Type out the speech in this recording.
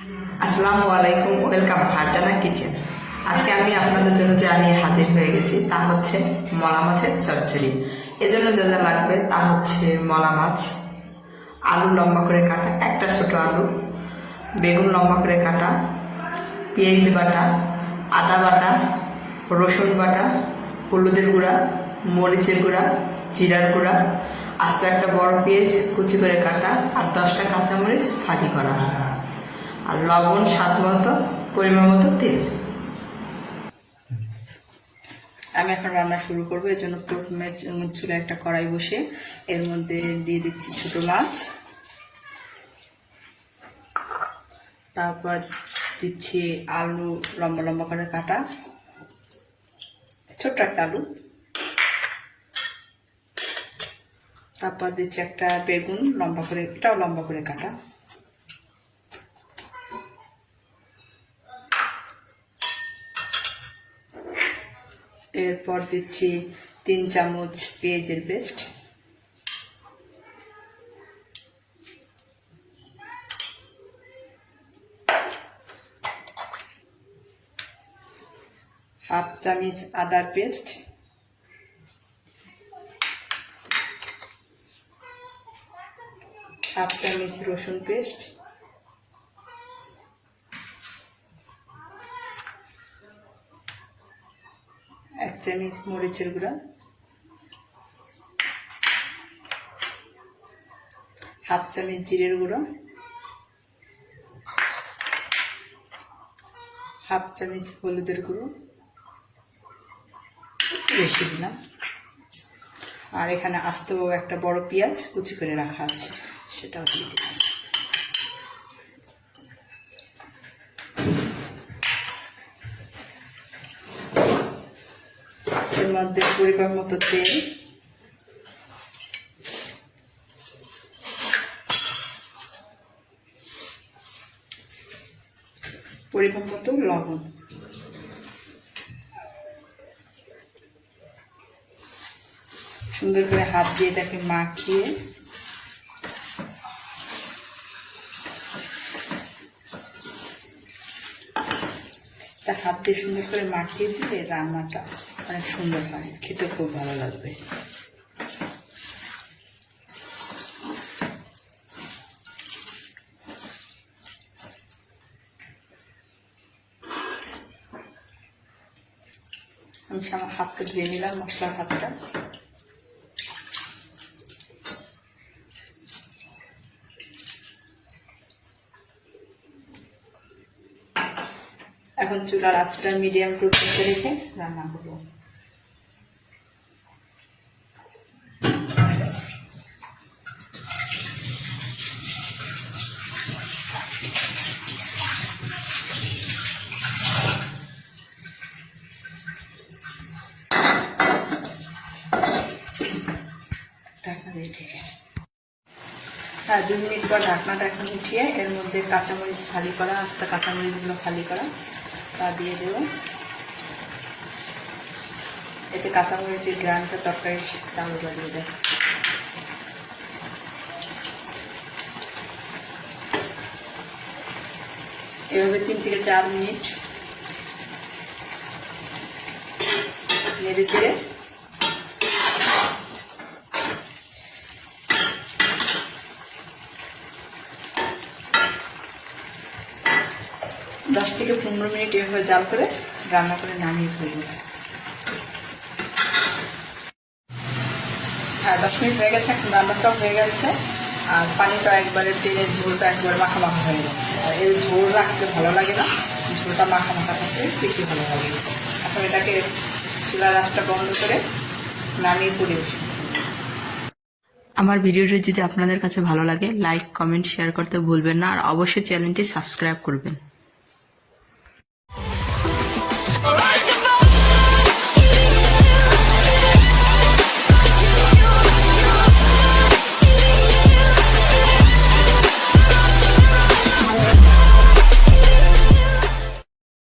আসসালামু আলাইকুম, welcome Farzana kitchen. আজকে আমি আপনাদের জন্য যা নিয়ে হাজির হয়ে গেছি তা হচ্ছে মলা মাছের চচ্চড়ি। এজন্য যা যা লাগবে তা হচ্ছে মলা মাছ, আলু লম্বা করে কাটা একটা ছোট আলু, বেগুন লম্বা করে কাটা, পেঁয়াজ বাটা, আদা বাটা, রসুন বাটা, হলুদের গুঁড়া, মরিচের গুঁড়া, জিরার গুঁড়া, আস্তে একটা বড় পেঁয়াজ কুচি করে কাটা আর 10টা কাঁচামরিচ ফাঁকি করা, আর লবণ স্বাদ মতো, পরিমাণ মতো তেল। আমি এখন রান্না শুরু করবো। এর জন্য প্রথমে চুলে একটা কড়াই বসে এর মধ্যে দিয়ে দিচ্ছি ছোট মাছ, তারপর দিচ্ছি আলু লম্বা লম্বা করে কাটা, ছোট্ট একটা আলু, তারপর দিচ্ছি একটা বেগুন লম্বা করে, এটাও লম্বা করে কাটা, এরপর দিচ্ছি 3 চামচ পেঁয়াজের পেস্ট, হাফ চামচ আদার পেস্ট, হাফ চামচ রসুন পেস্ট, এক চামচ মরিচের গুঁড়া, হাফ চামচ জিরের গুঁড়ো, হাফ চামচ হলুদের গুঁড়ো, বেশি দিলাম, আর এখানে আস্ত একটা বড় পেঁয়াজ কুচি করে রাখা আছে, সেটাও দিয়ে দিলাম। এর মধ্যে পরিমাণ মতো তেল, পরিমাণ মতো লবণ, সুন্দর করে হাত দিয়ে এটাকে মাখিয়ে হাত দিয়ে সুন্দর করে মাখিয়ে দিলে রান্নাটা অনেক সুন্দর হয়, খেতে খুব ভালো লাগবে। আমি হাতটা ধুয়ে নিলাম, মশলার হাতটা। এখন চুলার আঁচটা মিডিয়াম টু লোতে রেখে রান্না করবো। ঢাকনা দিয়ে ঢেকে 2 মিনিট পর ঢাকনাটা এখন উঠিয়ে এর মধ্যে কাঁচামরিচ ফালি করা, আস্তে কাঁচামরিচগুলো ফালি করা তা দিয়ে দেব। এতে কাঁচামরিচের গ্রানটা তরকারি চাউল বাড়িয়ে দেয়। এভাবে 3 থেকে 4 মিনিট নেড়ে চেড়ে 10 থেকে 15 মিনিট এভাবে জাল করে রান্না করে নামিয়ে ফেলব। 10 মিনিট হয়ে গেছে, এখন রান্নাটাও হয়ে গেছে, আর পানিটা একবারে, তেলের ঝোলটা একবারে মাখা মাখা হয়ে গেছে। আর এর ঝোল রাখতে ভালো লাগে না, ঝোলটা মাখা মাখা থাকতে বেশি ভালো লাগে। এখন এটাকে চুলার আঁচটা বন্ধ করে নামিয়ে পরিবেশন। আমার ভিডিওটি যদি আপনাদের কাছে ভালো লাগে, লাইক, কমেন্ট, শেয়ার করতে ভুলবেন না, আর অবশ্যই চ্যানেলটি সাবস্ক্রাইব করবেন।